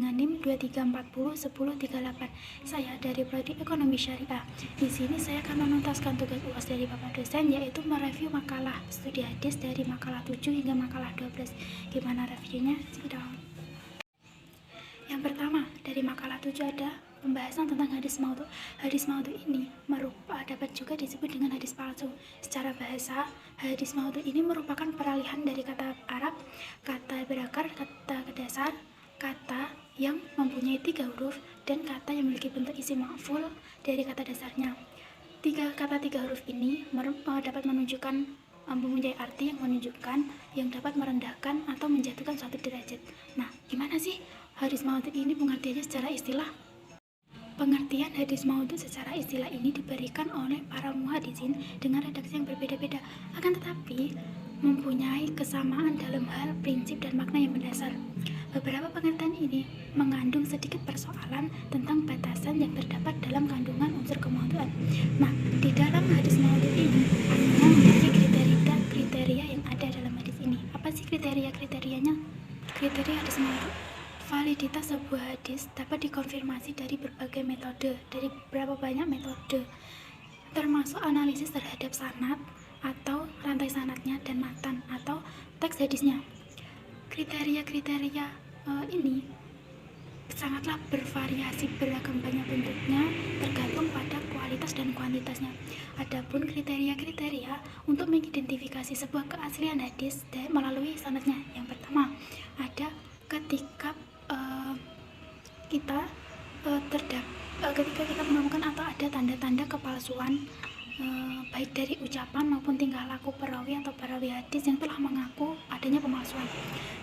dengan NIM 23401038. Saya dari Prodi Ekonomi Syariah. Di sini saya akan menuntaskan tugas UAS dari Bapak dosen, yaitu mereview makalah studi hadis dari makalah 7 hingga makalah 12. Gimana reviewnya? Sidang. Yang pertama, dari makalah 7 ada pembahasan tentang hadis maudhu'. Hadis maudhu' ini dapat juga disebut dengan hadis palsu. Secara bahasa, hadis maudhu' ini merupakan peralihan dari kata Arab, kata berakar, kata dasar, kata yang mempunyai 3 huruf, dan kata yang memiliki bentuk isim maf'ul dari kata dasarnya. Kata 3 huruf ini dapat menunjukkan mempunyai arti yang menunjukkan, yang dapat merendahkan atau menjatuhkan suatu derajat. Nah, gimana sih hadis maudhu' ini pengertiannya secara istilah? Pengertian hadis maudhu' secara istilah ini diberikan oleh para muhaddisin dengan redaksi yang berbeda-beda, akan tetapi mempunyai kesamaan dalam hal prinsip dan makna yang mendasar. Beberapa pengertian ini mengandung sedikit persoalan tentang batasan yang terdapat dalam kandungan unsur kemaudhu'an. Nah, di dalam hadis maudhu' ini hanya memiliki kriteria yang ada dalam hadis ini. Apa sih kriterianya? Kriteria hadis maudhu'. Validitas sebuah hadis dapat dikonfirmasi dari berbagai metode, dari beberapa banyak metode, termasuk analisis terhadap sanad atau rantai sanadnya dan matan atau teks hadisnya. Kriteria ini sangatlah bervariasi, beragam banyak bentuknya, tergantung pada kualitas dan kuantitasnya. Adapun kriteria untuk mengidentifikasi sebuah keaslian hadis melalui sanadnya. Yang pertama, ada ketika ketika kita menemukan atau ada tanda-tanda kepalsuan, baik dari ucapan maupun tingkah laku perawi atau perawi hadis yang telah mengaku adanya pemalsuan.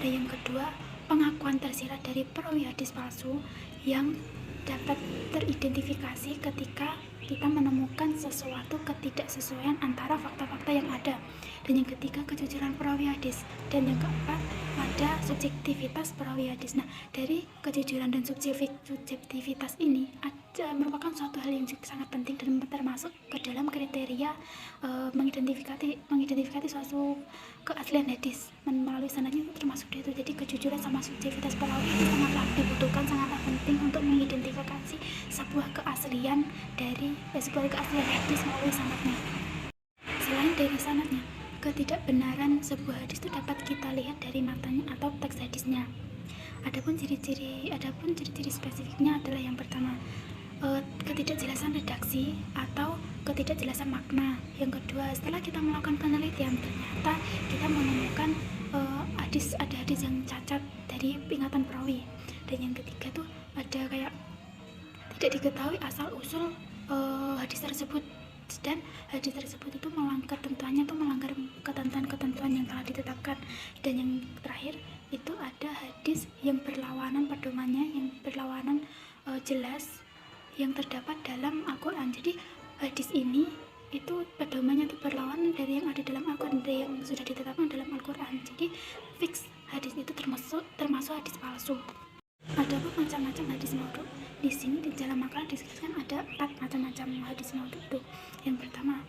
Dan yang kedua, pengakuan tersirat dari perawi hadis palsu yang dapat teridentifikasi ketika kita menemukan sesuatu ketidaksesuaian antara fakta-fakta yang ada. Dan yang ketiga, kejujuran perawi hadis. Dan yang keempat, ada subjektivitas perawi hadis. Nah, dari kejujuran dan subjektivitas ini merupakan suatu hal yang sangat penting dan termasuk ke dalam kriteria mengidentifikasi suatu keaslian hadis melalui sanadnya, termasuk itu. Jadi kejujuran sama subjektivitas perawi itu sangatlah dibutuhkan, sangatlah penting untuk mengidentifikasi sebuah keaslian hadis melalui sanadnya. Selain dari sanadnya, ketidakbenaran sebuah hadis itu dapat kita lihat dari matanya atau teks hadisnya. Adapun ciri-ciri spesifiknya adalah yang pertama, ketidakjelasan redaksi atau ketidakjelasan makna. Yang kedua, setelah kita melakukan penelitian, ternyata kita menemukan ada hadis yang cacat dari ingatan perawi. Dan yang ketiga tuh ada kayak tidak diketahui asal usul hadis tersebut, dan hadis tersebut itu melanggar ketentuan yang telah ditetapkan. Dan yang terakhir itu ada hadis yang berlawanan pedomannya, yang berlawanan jelas yang terdapat dalam Al-Quran. Jadi hadis ini itu pedomannya itu berlawanan dari yang ada dalam Al-Quran, dari yang sudah ditetapkan dalam Al-Quran. Jadi fix hadis itu termasuk hadis palsu. Ada macam-macam hadis maudhu'. Di sini di dalam makalah disebutkan ada 4 macam-macam hadis maudhu' itu. Yang pertama,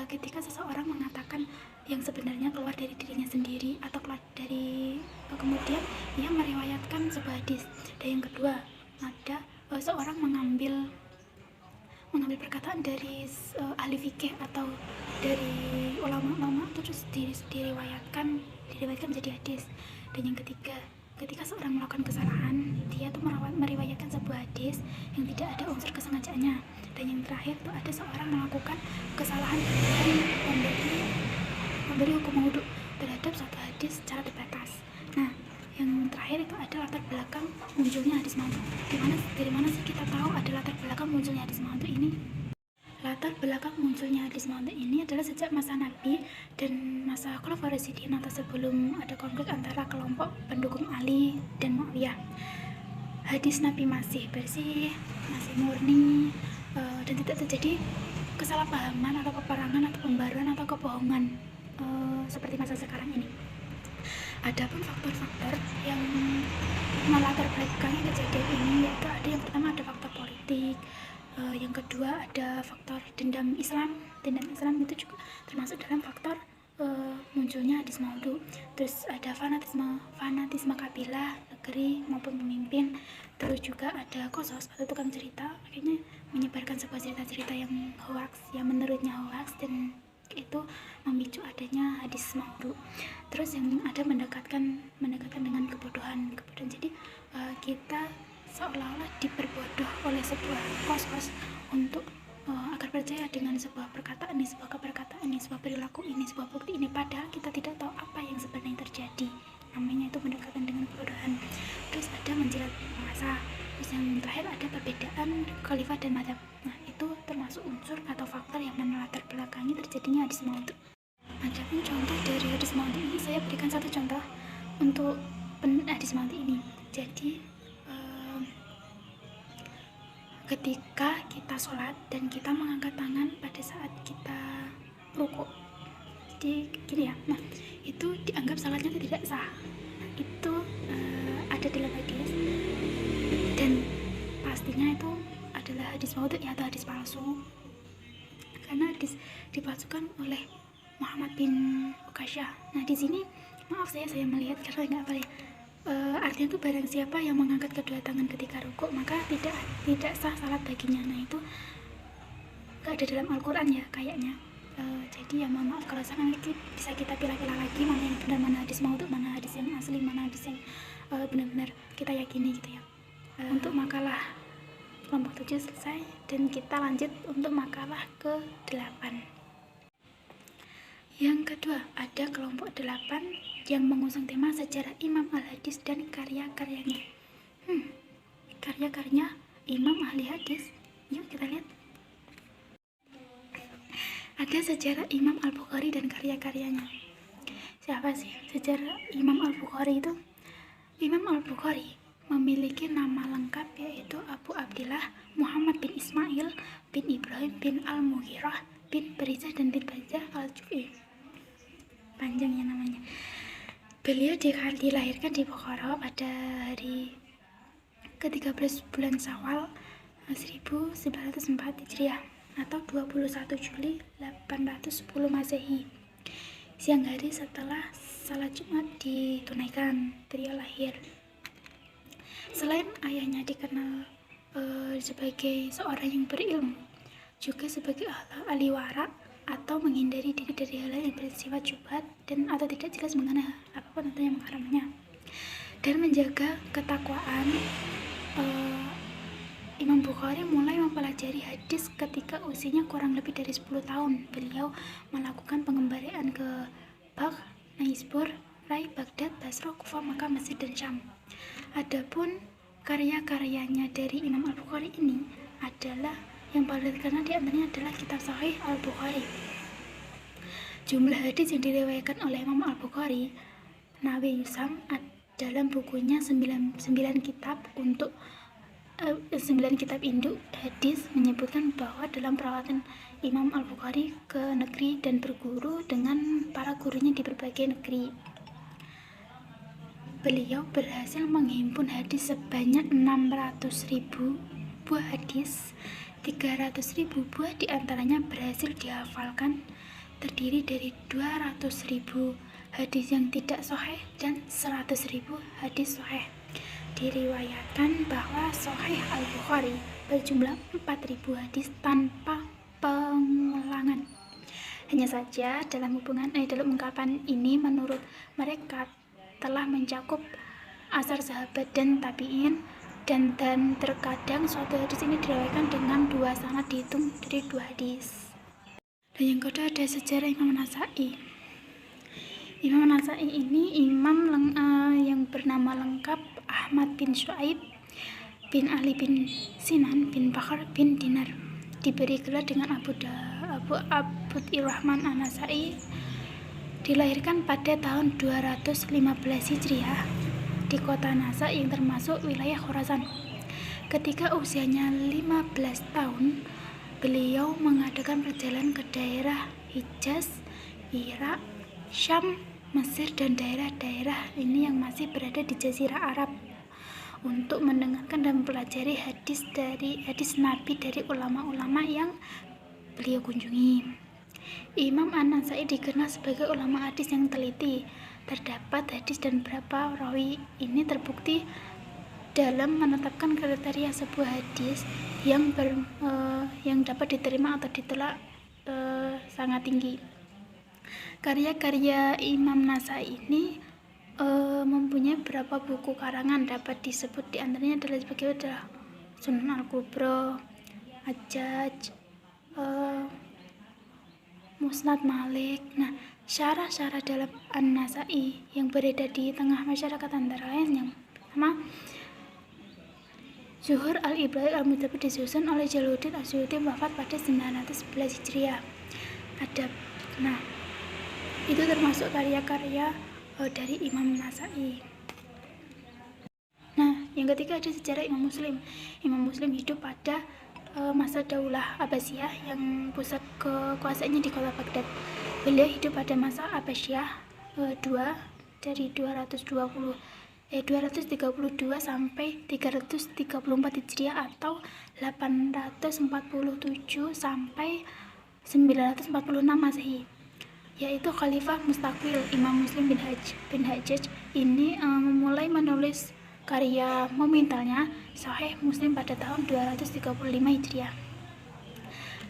ketika seseorang mengatakan yang sebenarnya keluar dari dirinya sendiri atau kemudian ia meriwayatkan sebuah hadis. Dan yang kedua, ada seorang mengambil perkataan dari ahli fikih atau dari ulama-ulama terus diriwayatkan menjadi hadis. Dan yang ketiga, ketika seorang melakukan kesalahan, dia tuh meriwayatkan sebuah hadis yang tidak ada unsur kesengajaannya. Dan yang terakhir tuh ada seorang melakukan kesalahan dan memberi hukum maudhu' terhadap suatu hadis secara terbatas. Nah, yang terakhir itu ada latar belakang munculnya hadis maudhu'. Dari mana sih kita tahu ada latar belakang munculnya hadis maudhu' ini? Latar belakang munculnya hadis maudhu' ini adalah sejak masa Nabi dan masa Khulafaur Rasyidin atau sebelum ada konflik antara kelompok pendukung Ali dan Muawiyah. Hadis Nabi masih bersih, masih murni, dan tidak terjadi kesalahpahaman atau peperangan atau pembaruan atau kebohongan seperti masa sekarang ini. Adapun faktor-faktor yang melatar belakangi kejadian ini, yaitu ada yang pertama ada faktor politik, yang kedua ada faktor dendam Islam itu juga termasuk dalam faktor munculnya hadis maudhu. Terus ada fanatisme kabilah, negeri maupun pemimpin. Terus juga ada kosos atau tukang cerita, akhirnya menyebarkan sebuah cerita-cerita yang hoax, yang menurutnya hoax, dan itu memicu adanya hadis maudhu. Terus yang ada mendekatkan dengan kebodohan. Jadi kita seolah-olah diperbodoh oleh sebuah kos untuk agar percaya dengan sebuah perkataan ini, sebuah perilaku ini, sebuah bukti ini, padahal kita tidak tahu apa yang sebenarnya terjadi. Namanya itu mendekatkan dengan kebodohan. Terus ada menjilat massa. Terus yang terakhir ada perbedaan khalifah dan madhab. Nah, itu termasuk unsur atau faktor yang melatar belakangi terjadinya hadis maudhu. Adapun contoh dari hadis maudhu ini, saya berikan satu contoh untuk hadis maudhu ini. Jadi ketika kita sholat dan kita mengangkat tangan pada saat kita rukuk, jadi gini ya, nah itu dianggap sholatnya tidak sah. Itu ada dalam hadis, dan pastinya itu adalah hadis maudhu atau hadis palsu, karena hadis dipalsukan oleh Muhammad bin Uqasyah. Nah di sini maaf saya melihat karena nggak boleh. Artinya itu barang siapa yang mengangkat kedua tangan ketika rukuk maka tidak sah salat baginya. Nah itu gak ada dalam Al-Quran ya kayaknya. Jadi ya mohon maaf kalau salah, nanti bisa kita pilah-pilah lagi mana yang benar, mana hadis maudhu, mana hadis yang asli, mana hadis yang benar-benar kita yakini gitu ya. Untuk makalah kelompok 7 selesai, dan kita lanjut untuk makalah ke-8. Yang kedua, ada kelompok 8 yang mengusung tema sejarah Imam Al-Hadis dan karya-karyanya. Karya-karyanya Imam Ahli Hadis. Yuk kita lihat. Ada sejarah Imam Al-Bukhari dan karya-karyanya. Siapa sih sejarah Imam Al-Bukhari itu? Imam Al-Bukhari memiliki nama lengkap yaitu Abu Abdillah Muhammad bin Ismail bin Ibrahim bin Al-Mughirah bin Barizah dan bin Barizah Al-Jufi. Panjangnya namanya. Beliau dilahirkan di Bukhara pada hari ke-13 bulan Syawal 1904 Hijriah atau 21 Juli 810 Masehi. Siang hari setelah salat Jumat ditunaikan, beliau lahir. Selain ayahnya dikenal sebagai seorang yang berilmu, juga sebagai ahli wara atau menghindari diri dari hal yang bersifat syubhat dan atau tidak jelas mengenai apapun atau yang mengharamnya, dan menjaga ketakwaan. Imam Bukhari mulai mempelajari hadis ketika usianya kurang lebih dari 10 tahun. Beliau melakukan pengembalian ke Bagh, Naisabur, Rai, Baghdad, Basra, Kufah, Makkah, Mesir, dan Syam. Adapun karya-karyanya dari Imam Al-Bukhari ini adalah yang paling terkenal di antaranya adalah kitab Sahih Al-Bukhari. Jumlah hadis yang diriwayatkan oleh Imam Al-Bukhari, Nawawi Yusam dalam bukunya 9 kitab untuk 9 kitab induk hadis menyebutkan bahwa dalam perawatan Imam Al-Bukhari ke negeri dan berguru dengan para gurunya di berbagai negeri, beliau berhasil menghimpun hadis sebanyak 600.000 buah hadis. 300.000 buah diantaranya berhasil dihafalkan, terdiri dari 200.000 hadis yang tidak sahih dan 100.000 hadis sahih. Diriwayatkan bahwa Sahih Al-Bukhari berjumlah 4.000 hadis tanpa pengulangan. Hanya saja dalam ungkapan ini menurut mereka telah mencakup asar sahabat dan tabi'in, dan terkadang suatu hadis ini diriwayatkan dengan 2 sanad dihitung dari 2 hadis. Dan yang kedua ada sejarah Imam Nasai. Imam Nasai ini imam yang bernama lengkap Ahmad bin Syuaib bin Ali bin Sinan bin Bakar bin Dinar, diberi gelar dengan Abu Abdurrahman An-Nasai. Dilahirkan pada tahun 215 Hijriah di kota Nasa yang termasuk wilayah Khorasan. Ketika usianya 15 tahun, beliau mengadakan perjalanan ke daerah Hijaz, Irak, Syam, Mesir, dan daerah-daerah ini yang masih berada di Jazirah Arab untuk mendengarkan dan mempelajari hadis Nabi dari ulama-ulama yang beliau kunjungi. Imam An-Nasai dikenal sebagai ulama hadis yang teliti. Terdapat hadis dan beberapa rawi ini terbukti dalam menetapkan kriteria sebuah hadis yang dapat diterima atau ditolak sangat tinggi. Karya-karya Imam Nasai ini mempunyai beberapa buku karangan. Dapat disebut diantaranya adalah sebagai Sunan Al-Kubra, Hajjaj, Musnad Malik. Nah, syarah-syarah dalam An-Nasai yang beredar di tengah masyarakat antara lain yang pertama, Zuhur Al-Ibrahim Al-Mutabi disusun oleh Jalaluddin Asyuti, wafat pada 911 Hijriah. Nah, itu termasuk karya-karya dari Imam Nasai. Nah, yang ketiga ada sejarah Imam Muslim. Imam Muslim hidup pada masa Daulah Abbasiyah yang pusat kekuasaannya di kota Baghdad. Beliau hidup pada masa Abbasiyah dari 232 sampai 334 Hijriah atau 847 sampai 946 Masehi, yaitu Khalifah Mustaqbil. Imam Muslim bin Hajjaj ini memulai menulis karya monumentalnya Sahih Muslim pada tahun 235 Hijriah.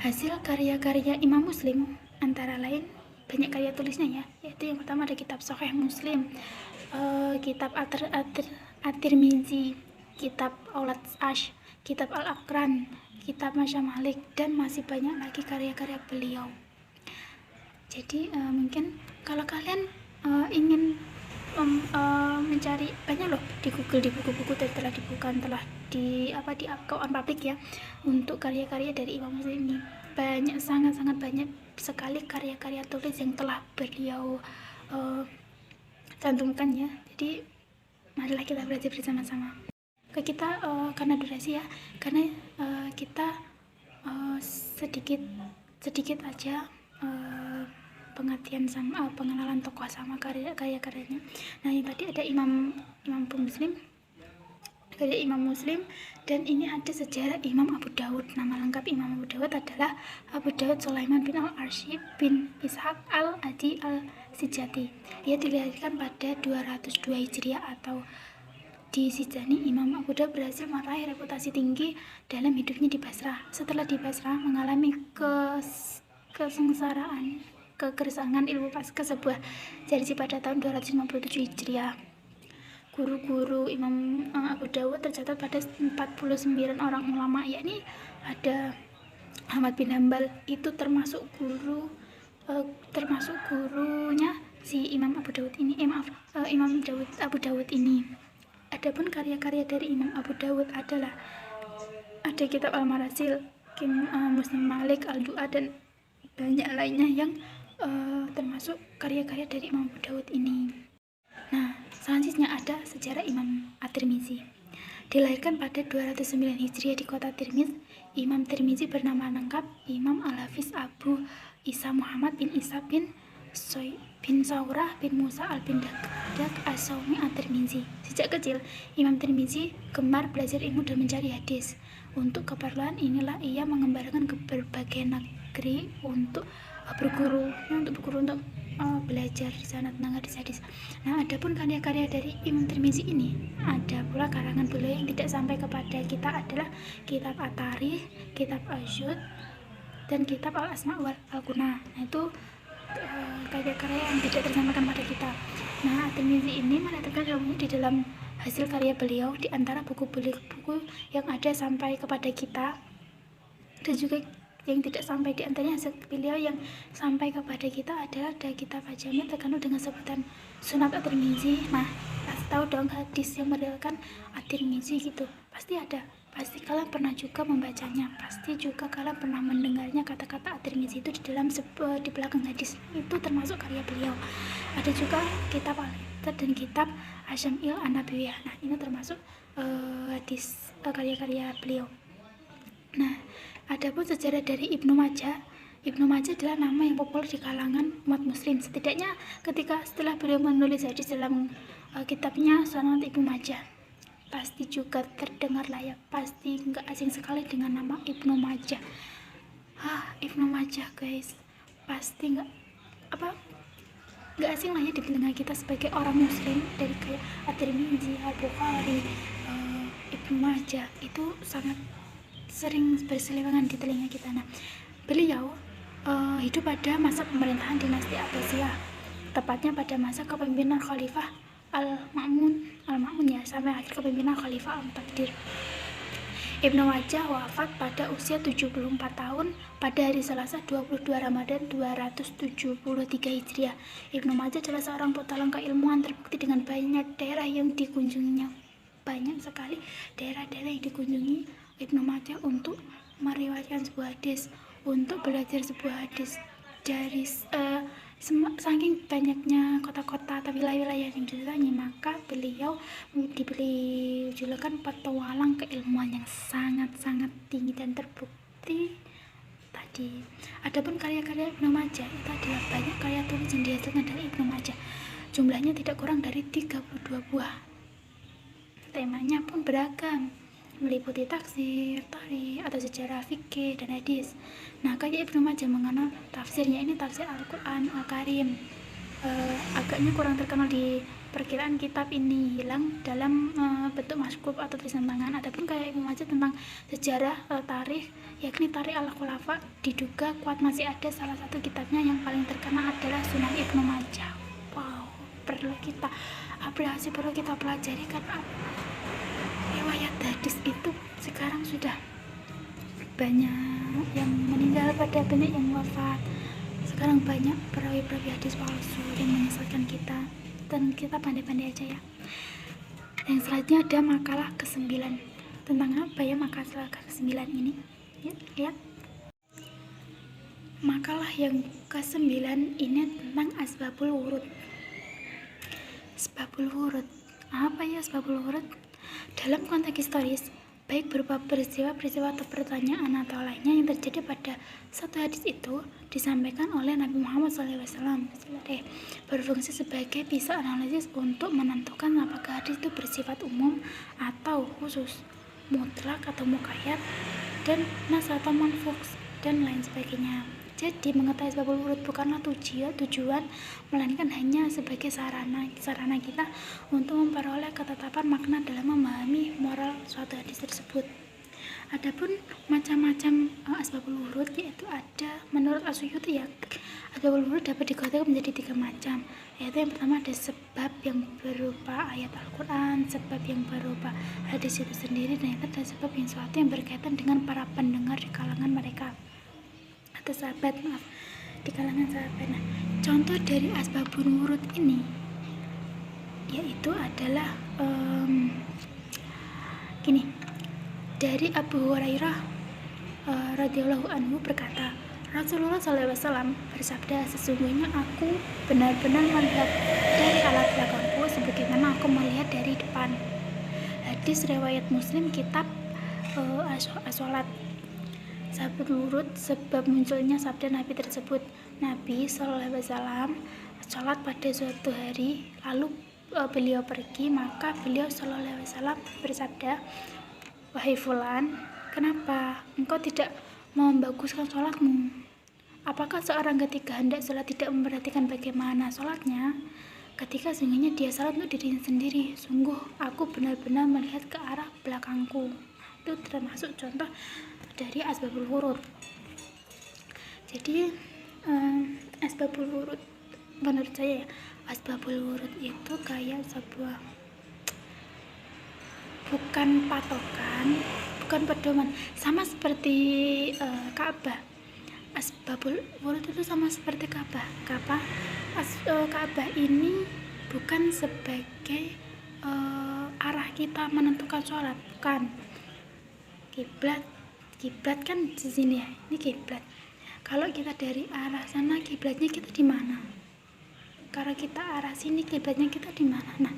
Hasil karya-karya Imam Muslim antara lain banyak karya tulisnya ya, yaitu yang pertama ada kitab Sahih Muslim, kitab At-Tirmizi, kitab Aulat Ash, kitab Al-Aqran, kitab Masya Malik, dan masih banyak lagi karya-karya beliau. Jadi mungkin kalau kalian ingin mencari, banyak loh di Google, di buku-buku telah dibuka, telah di account publik ya, untuk karya-karya dari Imam Muslim ini. Banyak, sangat-sangat banyak sekali karya-karya tulis yang telah beliau cantumkan ya. Jadi marilah kita belajar bersama-sama. Kita karena durasi ya, karena kita sedikit aja pengertian sama pengenalan tokoh sama karya-karyanya. Nah, yang tadi ada Imam Muslim, karya Imam Muslim, dan ini ada sejarah Imam Abu Dawud. Nama lengkap Imam Abu Dawud adalah Abu Dawud Sulaiman bin Al-Arshid bin Ishaq Al-Adi Al-Sijati. Ia dilahirkan pada 202 Hijriah atau di Sijani. Imam Abu Dawud berhasil meraih reputasi tinggi dalam hidupnya di Basrah. Setelah di Basrah mengalami kegersangan ilmu pasca sebuah jarisi pada tahun 257 Hijriah. Guru-guru Imam Abu Dawud tercatat pada 49 orang ulama, yakni ada Ahmad bin Hambal, itu termasuk gurunya si Imam Abu Dawud ini, Abu Dawud ini. Adapun karya-karya dari Imam Abu Dawud adalah ada kitab Al-Marasil, Musnad Malik, Al-Du'a, dan banyak lainnya yang termasuk karya-karya dari Imam Abu Dawud ini. Nah, selanjutnya ada sejarah Imam At-Tirmizi. Dilahirkan pada 209 Hijriah di kota Tirmiz. Imam Tirmizi bernama lengkap Imam Al-Hafiz Abu Isa Muhammad bin Isa bin Saurah bin Musa al-Bindak as-Saumi At-Tirmizi. Sejak kecil, Imam Tirmizi gemar belajar ilmu dan mencari hadis. Untuk keperluan inilah ia mengembarakan ke berbagai negeri untuk berguru, untuk belajar di sana tentang hadis-hadis. Nah, adapun karya-karya dari Imam Tirmizi ini, ada pula karangan beliau yang tidak sampai kepada kita adalah kitab At-Tarikh, kitab Asyud, dan kitab Al-Asma' wal Al-Kunah. Nah, itu karya-karya yang tidak tersampaikan pada kita. Nah, At-Tirmizi ini menetapkan ilmu di dalam hasil karya beliau di antara buku-buku yang ada sampai kepada kita, dan juga yang tidak sampai. Di antaranya hasil beliau yang sampai kepada kita adalah ada kitab Al-Jami' terkenal dengan sebutan Sunan At-Tirmizi. Nah, pasti tahu dong hadis yang meriwayatkan At-Tirmizi gitu, pasti ada. Pasti kalian pernah juga membacanya, pasti juga kalian pernah mendengarnya kata-kata At-Tirmizi itu di belakang hadis. Itu termasuk karya beliau. Ada juga kitab Al-Hikmat dan kitab Asyamil An-Nabawiyah. Nah, ini termasuk hadis karya-karya beliau. Nah, adapun sejarah dari Ibnu Majah. Ibnu Majah adalah nama yang populer di kalangan umat muslim. Setidaknya setelah beliau menulis hadis dalam kitabnya Sunan Ibnu Majah, pasti juga terdengar layak, pasti nggak asing sekali dengan nama Ibnu Majah. Ibnu Majah guys, pasti nggak asing lah ya di telinga kita sebagai orang muslim, dari kayak At-Tirmidzi, Al-Bukhari, Ibnu Majah, itu sangat sering berseliweran di telinga kita. Nah, beliau hidup pada masa pemerintahan dinasti Abbasiyah, tepatnya pada masa kepemimpinan Khalifah Al-Ma'mun ya, sampai akhir kepemimpinan Khalifah Al-Muqtadir. Ibnu Majah wafat pada usia 74 tahun pada hari Selasa 22 Ramadan 273 Hijriah. Ibnu Majah adalah seorang petualang keilmuan, terbukti dengan banyak daerah yang dikunjunginya. Banyak sekali daerah-daerah yang dikunjungi Ibnu Majah untuk meriwayatkan sebuah hadis, untuk belajar sebuah hadis. Dari saking banyaknya kota-kota atau wilayah-wilayah yang didatangi, maka beliau diberi julukan petualang keilmuan yang sangat-sangat tinggi dan terbukti tadi. Adapun karya-karya Ibnu Majah itu adalah banyak karya tulis yang dihasilkan dari Ibnu Majah. Jumlahnya tidak kurang dari 32 buah. Temanya pun beragam, meliputi tafsir, tarikh, atau sejarah fikih dan hadis. Nah, kayak Ibnu Majah mengenal tafsirnya ini tafsir Al-Quran Al-Karim. Agaknya kurang terkenal di perkiraan kitab ini, hilang dalam bentuk maskub atau tulisan tangan. Adapun kayak Ibnu Majah tentang sejarah tarikh, yakni Tarikh Al-Khulafa, diduga kuat masih ada. Salah satu kitabnya yang paling terkenal adalah Sunan Ibnu Majah. Wow, perlu kita apresiasi, perlu kita pelajari, karena riwayat hadis itu sekarang sudah banyak yang meninggal, banyak yang wafat. Sekarang banyak perawi-perawi hadis palsu yang menyesatkan kita, dan kita pandai-pandai aja ya. Yang selanjutnya ada makalah ke-9. Tentang apa ya makalah ke-9 ini? Ya. Makalah yang ke-9 ini tentang asbabul wurud. Asbabul wurud. Apa ya asbabul wurud? Dalam konteks historis, baik berupa peristiwa-peristiwa atau pertanyaan atau lainnya yang terjadi pada satu hadis itu, disampaikan oleh Nabi Muhammad SAW, berfungsi sebagai pisau analisis untuk menentukan apakah hadis itu bersifat umum atau khusus, mutlak atau muqayyad, dan nas atau mansukhs, dan lain sebagainya. Jadi mengetahui asbabul wurud bukanlah tujuan, melainkan hanya sebagai sarana kita untuk memperoleh ketetapan makna dalam memahami moral suatu hadis tersebut. Adapun macam-macam asbabul wurud, yaitu ada menurut As-Suyuti ya, asbabul wurud dapat dikategorikan menjadi 3 macam, yaitu yang pertama ada sebab yang berupa ayat Al-Quran, sebab yang berupa hadis itu sendiri, dan yang ketiga sebab yang suatu yang berkaitan dengan para pendengar di kalangan mereka atau sahabat, di kalangan sahabat. Nah, contoh dari asbabul wurud ini yaitu adalah gini, dari Abu Hurairah radhiyallahu anhu berkata, Rasulullah SAW bersabda, sesungguhnya aku benar-benar melihat dari alat belakangku sebagaimana aku melihat dari depan. Hadis riwayat Muslim, kitab as-sholat. Asbabul wurud, sebab munculnya sabda Nabi tersebut. Nabi SAW sholat pada suatu hari, lalu beliau pergi, maka beliau SAW bersabda, wahai fulan, kenapa engkau tidak membaguskan sholatmu? Apakah seorang ketika hendak sholat tidak memperhatikan bagaimana sholatnya? Ketika sesungguhnya dia sholat untuk dirinya sendiri, sungguh aku benar-benar melihat ke arah belakangku. Itu termasuk contoh dari asbabul wurud. Jadi asbabul wurud menurut saya, asbabul wurud itu kayak sebuah, bukan patokan, bukan pedoman, sama seperti Ka'bah. Asbabul wurud itu sama seperti Ka'bah. Ka'bah ini bukan sebagai arah kita menentukan sholat, bukan. Kiblat kan di sini ya, ini kiblat. Kalau kita dari arah sana, kiblatnya kita di mana? Kalau kita arah sini, kiblatnya kita di mana? Nah,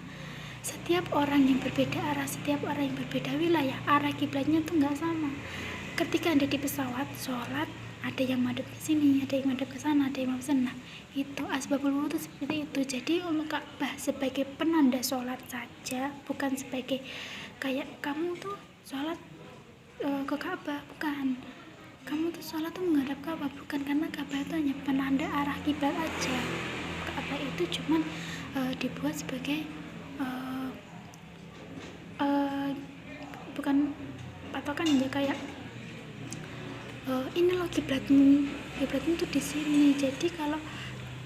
setiap orang yang berbeda arah, setiap orang yang berbeda wilayah, arah kiblatnya tuh nggak sama. Ketika Anda di pesawat sholat, ada yang madhep ke sini, ada yang madhep ke sana, ada yang madhep ke sana. Itu asbabul wurud seperti itu. Jadi untuk Ka'bah sebagai penanda sholat saja, bukan sebagai kayak kamu tuh sholat ke Ka'bah, bukan. kamu tuh sholat tuh menghadap Ka'bah, bukan karena Ka'bah itu hanya penanda arah kiblat aja. Ka'bah itu cuman dibuat sebagai bukan patokan ya, kayak ini loh kiblatmu tuh di sini. Jadi kalau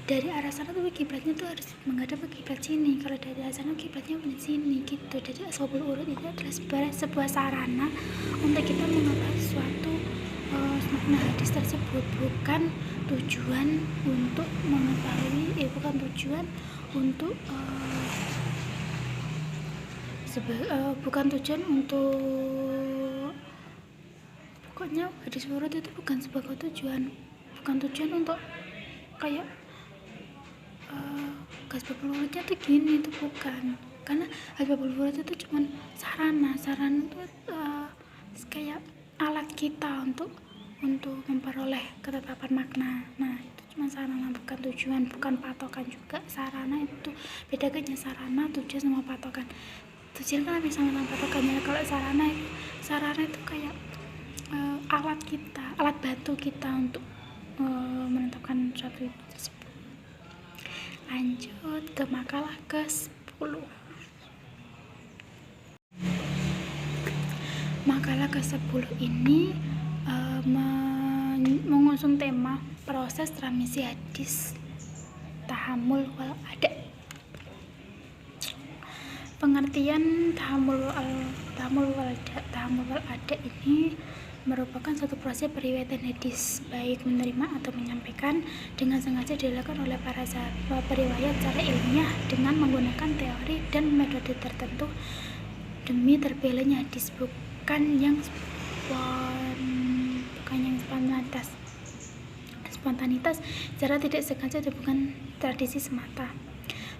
dari arah sana tuh kiblatnya tuh harus menghadap ke kiblat sini, kalau dari arah sana kiblatnya di sini gitu. Jadi ashabul urud itu adalah sebuah sarana untuk kita mengetahui suatu makna hadis tersebut, bukan tujuan untuk mengetahui bukan tujuan untuk bukan tujuan untuk pokoknya hadis urut itu bukan sebagai tujuan, untuk kayak Hasbabul Wurudnya tuh gini, itu bukan. Karena Hasbabul Wurud itu cuman sarana itu kayak alat kita untuk memperoleh ketetapan makna. Nah itu cuma sarana, bukan tujuan, bukan patokan juga. Sarana itu bedanya sarana, tujuan sama patokan. Tujuan kan bisa sama patokannya. Kalau sarana itu kayak alat kita, alat bantu kita untuk menentukan suatu itu tersebut. Lanjut ke makalah ke-10. Makalah ke-10 ini mengusung tema proses transmisi hadis tahammul wal ada. Pengertian tahammul wal ada ini merupakan suatu proses periwayatan hadis, baik menerima atau menyampaikan, dengan sengaja dilakukan oleh para periwayat secara ilmiah dengan menggunakan teori dan metode tertentu demi terpilihnya hadis, bukan yang spontanitas secara tidak sengaja dan bukan tradisi semata.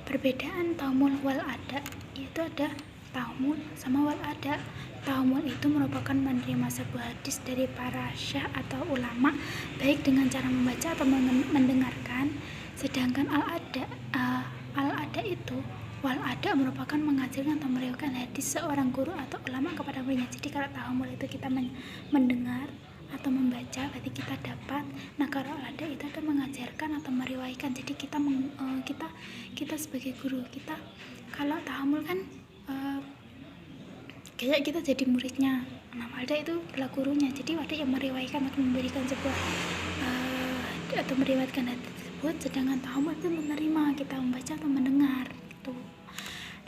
Perbedaan tahammul wal ada yaitu ada tahammul sama wal ada. Tahammul itu merupakan menerima sebuah hadis dari para syekh atau ulama, baik dengan cara membaca atau mendengarkan. Sedangkan wal ada merupakan mengajarkan atau meriwayatkan hadis seorang guru atau ulama kepada muridnya. Jadi kalau tahammul itu kita mendengar atau membaca, berarti kita dapat. Nah kalau ada itu ada mengajarkan atau meriwayatkan. Jadi kita sebagai guru kita, kalau tahammul kan kayak kita jadi muridnya. Nah ada itu adalah gurunya, jadi ada yang meriwayatkan atau memberikan sebuah atau meriwayatkan hadis tersebut. Sedangkan tahammul itu menerima, kita membaca atau mendengar gitu.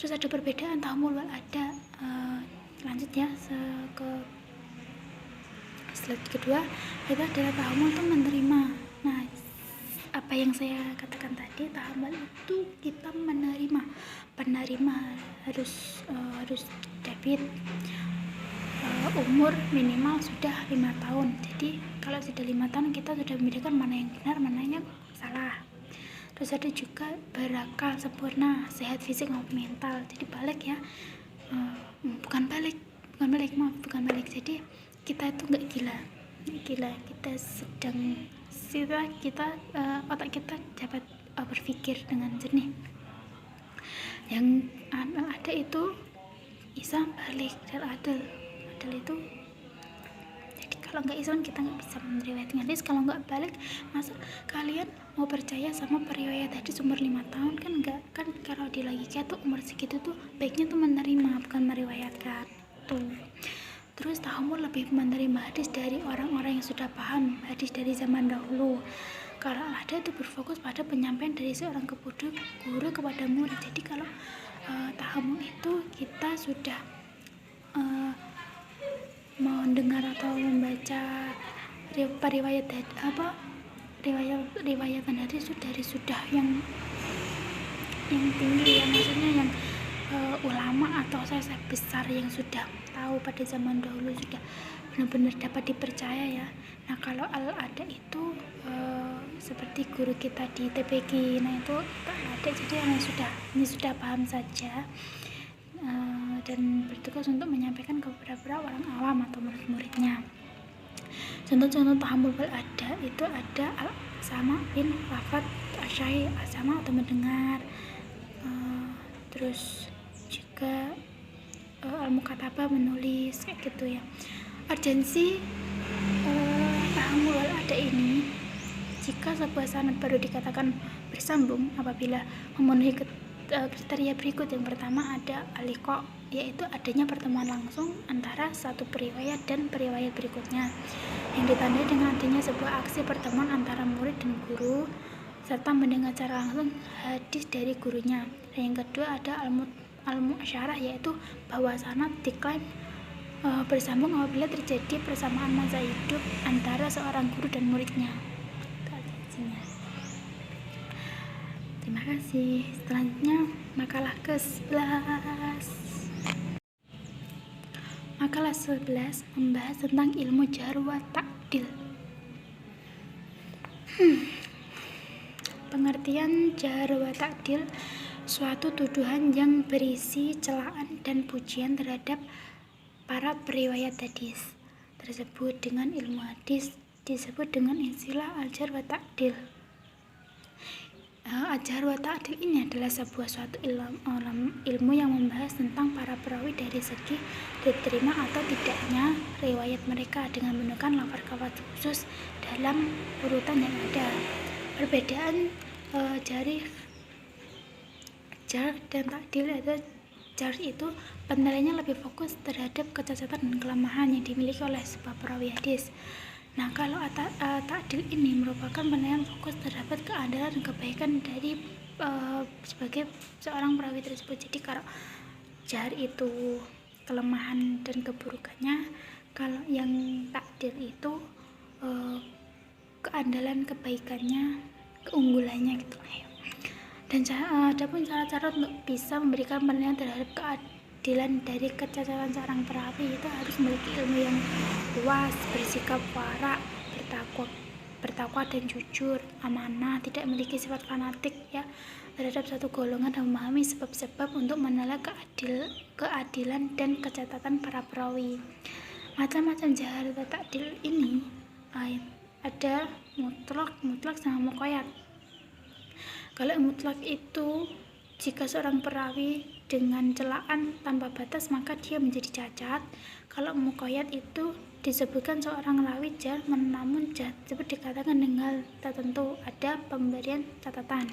Terus ada perbedaan tahammul wal ada. Lanjut ya ke slide kedua, itu adalah tahammul itu menerima. Nah apa yang saya katakan tadi, tahammul itu kita menerima, penerima harus David umur minimal sudah 5 tahun. Jadi kalau sudah 5 tahun kita sudah membedakan mana yang benar, mana yang salah. Terus ada juga berakal sempurna, sehat fisik maupun mental. Jadi balik ya, bukan balik. Jadi kita itu nggak gila, kita sedang otak kita dapat berpikir dengan jernih. Yang ada itu Isam, balik, dan adil itu. Jadi kalau nggak Isam kita nggak bisa meriwayatkan hadis. Kalau nggak balik, masa kalian mau percaya sama periwayat hadis umur 5 tahun? Kan enggak, kan kalau di logika tuh umur segitu tuh baiknya tuh menerima, bukan meriwayatkan tuh. Terus tahammul lebih menerima hadis dari orang-orang yang sudah paham hadis dari zaman dahulu. Kalau ada itu berfokus pada penyampaian dari seorang guru kepada murid. Jadi kalau tahammul itu kita sudah mendengar atau membaca riwayatan hadis sudah yang tinggi ya, maksudnya yang ulama atau saya besar yang sudah tahu pada zaman dahulu, sudah benar-benar dapat dipercaya ya. Nah kalau al-ada itu seperti guru kita di TPG, nah itu ada, jadi yang sudah paham saja dan bertugas untuk menyampaikan kepada orang awam atau murid-muridnya. Contoh-contoh tahammul wal ada itu ada al-sama bin lafaz asyai, al-sama atau mendengar, terus juga al-mukatabah menulis kayak gitu ya. Urgensi pada ini, jika sebuah sanad baru dikatakan bersambung apabila memenuhi kriteria berikut. Yang pertama ada aliqa, yaitu adanya pertemuan langsung antara satu periwayat dan periwayat berikutnya, yang ditandai dengan adanya sebuah aksi pertemuan antara murid dan guru serta mendengar secara langsung hadis dari gurunya. Dan yang kedua ada al-mu'asyarah, yaitu bahwa sanad diklaim bersambung apabila terjadi persamaan masa hidup antara seorang guru dan muridnya. Terima kasih. Selanjutnya makalah ke-11. Makalah 11 membahas tentang ilmu jarh wa ta'dil. Pengertian jarh wa ta'dil: suatu tuduhan yang berisi celaan dan pujian terhadap para periwayat hadis tersebut. Dengan ilmu hadis disebut dengan istilah al-jarh wa ta'dil. Al-jarh wa ta'dil ini adalah suatu ilmu yang membahas tentang para perawi dari segi diterima atau tidaknya riwayat mereka dengan menggunakan lafaz khusus dalam urutan yang ada. Perbedaan jarh dan ta'dil adalah jarh itu penilaiannya lebih fokus terhadap kecacatan dan kelemahan yang dimiliki oleh sebuah perawi hadis. Nah, kalau ta'dil ini merupakan penilaian fokus terhadap keandalan dan kebaikan dari sebagai seorang perawi tersebut. Jadi kalau jarh itu kelemahan dan keburukannya, kalau yang ta'dil itu keandalan, kebaikannya, keunggulannya gitu. Dan adapun cara-cara untuk bisa memberikan penilaian terhadap keadilan dari kecacatan seorang perawi itu harus memiliki ilmu yang luas, bersikap wara, bertakwa dan jujur, amanah, tidak memiliki sifat fanatik ya terhadap satu golongan, dan memahami sebab-sebab untuk menilai keadilan dan kecacatan para perawi. Macam-macam jarh wa ta'dil ini ada mutlak sama muqayyad. Kalau mutlak itu jika seorang perawi dengan celaan tanpa batas maka dia menjadi cacat. Kalau muqayyad itu disebutkan seorang rawi jarh namun jarh tersebut dikatakan dengan tertentu, ada pemberian catatan.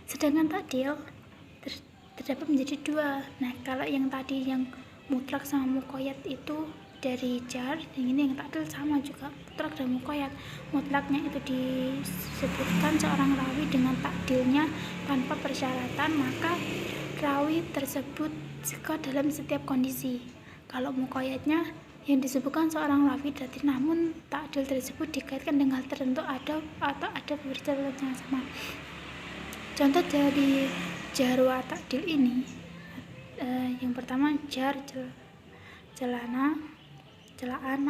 Sedangkan ta'dil terdapat menjadi dua. Nah, kalau yang tadi yang mutlak sama muqayyad itu dari jarh, yang ini yang ta'dil sama juga mutlak dan muqayyad. Mutlaknya itu disebutkan seorang rawi dengan ta'dilnya tanpa persyaratan, maka rawi tersebut sika dalam setiap kondisi. Kalau muqayyadnya yang disebutkan seorang rawi berarti namun ta'dil tersebut dikaitkan dengan tertentu atau ada persyaratan yang sama. Contoh dari jarh wa ta'dil ini yang pertama jarh celaan,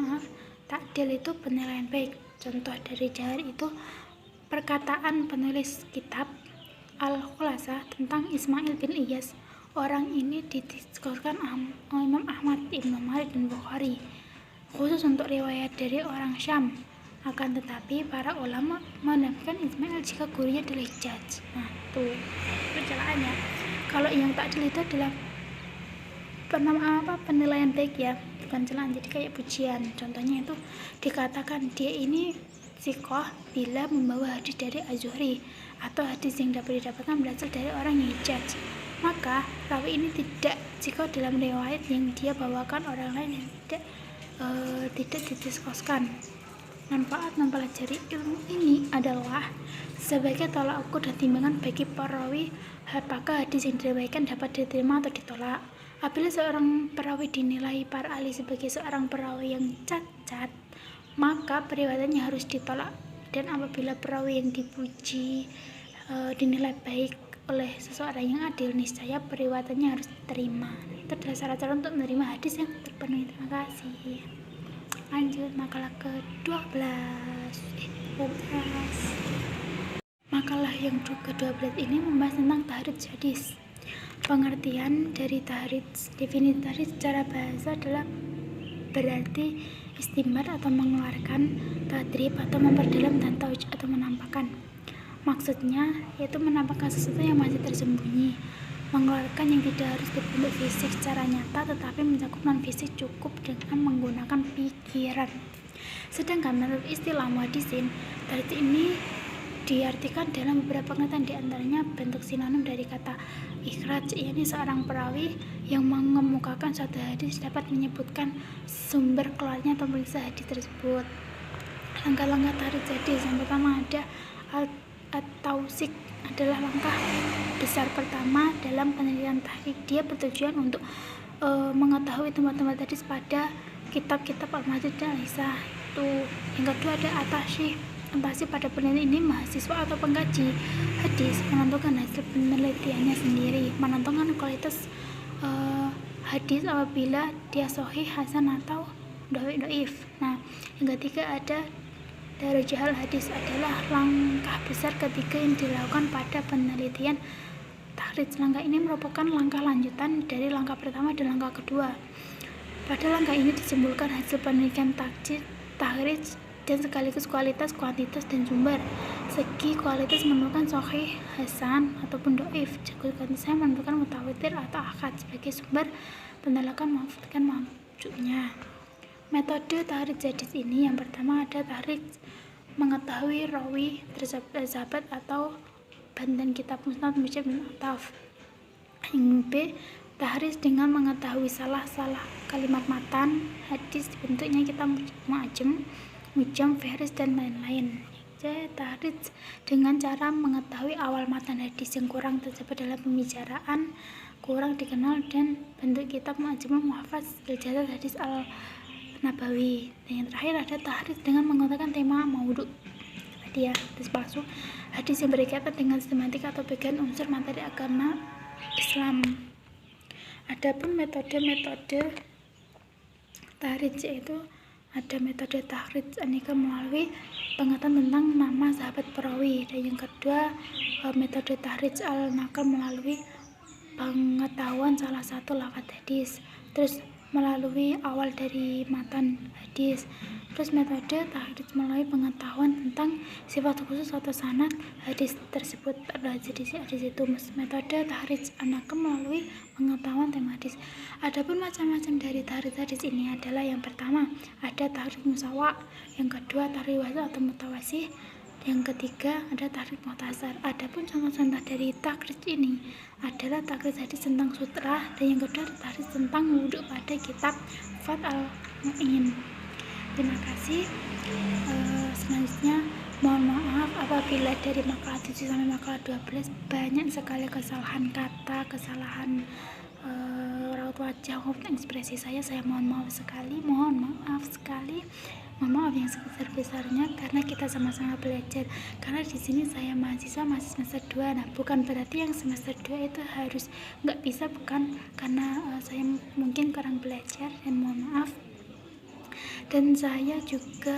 ta'dil itu penilaian baik. Contoh dari jarh itu perkataan penulis kitab Al-Khulasah tentang Ismail bin Iyas. Orang ini didiskusikan Imam Ahmad, Ibnu Malik dan Bukhari khusus untuk riwayat dari orang Syam. Akan tetapi para ulama menamakan Ismail jika gurunya adalah Hijaz. Nah, itu pencelaannya. Kalau yang ta'dil itu adalah penilaian baik ya, bukan celaan, jadi kayak pujian. Contohnya itu dikatakan dia ini thiqah bila membawa hadis dari Az-Zuhri atau hadis yang dapat didapatkan berasal dari orang yang Hijaz. Maka rawi ini tidak thiqah dalam riwayat yang dia bawakan orang lain yang tidak didiskusikan. Manfaat mempelajari ilmu ini adalah sebagai tolak ukur dan timbangan bagi perawi apakah hadis yang diriwayatkan dapat diterima atau ditolak. Apabila seorang perawi dinilai para ahli sebagai seorang perawi yang cacat, maka periwayatannya harus ditolak. Dan apabila perawi yang dipuji dinilai baik oleh seseorang yang adil, niscaya periwayatannya harus diterima. Itu adalah syarat-syarat untuk menerima hadis yang terpenuhi. Terima kasih. Lanjut makalah ke-12. Makalah yang ke-12 ini membahas tentang tahrij hadis. Pengertian dari tahrij. Definisi tahrij secara bahasa adalah berarti istimbar atau mengeluarkan, tadrib atau memperdalam, dan tauj atau menampakkan. Maksudnya yaitu menampakkan sesuatu yang masih tersembunyi, mengeluarkan yang tidak harus berbentuk fisik secara nyata tetapi mencakup non fisik cukup dengan menggunakan pikiran. Sedangkan menurut istilah muhaddisin, tahrid ini diartikan dalam beberapa pengertian, diantaranya bentuk sinonim dari kata ikhraj, yakni seorang perawi yang mengemukakan suatu hadis dapat menyebutkan sumber keluarnya atau penulis hadis tersebut. Langkah-langkah tahrid hadis yang pertama ada at-tawsik, adalah langkah besar pertama dalam penelitian tahrid. Dia bertujuan untuk mengetahui tempat-tempat hadis pada kitab-kitab al-majid dan al-hisah. Yang kedua ada at-tashyih. Pada penelitian ini mahasiswa atau pengkaji hadis menentukan hasil penelitiannya sendiri, menentukan kualitas hadis apabila dia sahih, hasan atau dhaif. Nah, yang ketiga ada darajah hadis, adalah langkah besar ketiga yang dilakukan pada penelitian tahrid. Langkah ini merupakan langkah lanjutan dari langkah pertama dan langkah kedua. Pada langkah ini disimpulkan hasil penelitian tahrid dan sekaligus kualitas, kuantitas, dan sumber. Segi kualitas menentukan sahih, hasan, ataupun dhaif. Kuantitas menentukan mutawatir atau ahad sebagai sumber penolakan mewafaqkan marju'nya. Metode tahrid hadis ini yang pertama ada tahrid mengetahui rawi tersahabat atau banten kitab musnad mujab dan ataf. Yang B, tahrid dengan mengetahui salah kalimat matan hadis, bentuknya kitab mujam, fihris, dan lain-lain. C, tahrid dengan cara mengetahui awal matan hadis yang kurang terdapat dalam pembicaraan, kurang dikenal, dan bentuk kitab mu'jamul muhafaz ijazat hadis al-nabawi. Dan yang terakhir ada tahrid dengan menggunakan tema maudhu, tadi ya, hadis palsu, hadis yang berkaitan dengan sistematik atau bagian unsur materi agama Islam. Adapun metode tahrid yaitu ada metode tahrid aneka melalui pengetahuan tentang nama sahabat perawi, dan yang kedua metode tahrid al-nakal melalui pengetahuan salah satu lafaz hadis, terus melalui awal dari matan hadis. Terus metode tahrid melalui pengetahuan tentang sifat khusus atau sanad hadis tersebut. Hadis itu metode tahrid an-nakal melalui pengetahuan tema hadis. Adapun macam-macam dari tahrid hadis ini adalah yang pertama ada tahrid musawa, yang kedua tahrid wasa atau mutawasih, yang ketiga ada tahrid muhtasar. Adapun contoh-contoh dari tahrid ini adalah tahrid hadis tentang sutra, dan yang kedua ada tahrid tentang wudhu pada kitab Fat al-Mu'in. Terima kasih. Selanjutnya mohon maaf apabila dari makalah 7 sampai makalah 12 banyak sekali kesalahan kata, kesalahan raut wajah maupun ekspresi saya mohon maaf sekali, mohon maaf yang sebesar-besarnya, karena kita sama-sama belajar. Karena di sini saya mahasiswa masih semester 2. Nah, bukan berarti yang semester 2 itu harus nggak bisa, bukan, karena saya mungkin kurang belajar, dan mohon maaf. Dan saya juga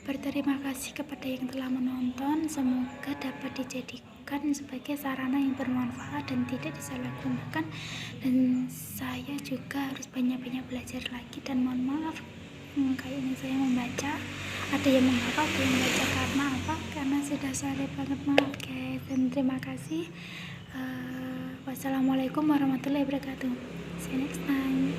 berterima kasih kepada yang telah menonton. Semoga dapat dijadikan sebagai sarana yang bermanfaat dan tidak disalahgunakan. Dan saya juga harus banyak-banyak belajar lagi, dan mohon maaf kali ini saya membaca, ada yang menghafal, ada yang membaca karena apa? Karena sudah sore banget, maaf guys. Dan terima kasih. Wassalamualaikum warahmatullahi wabarakatuh. See you next time.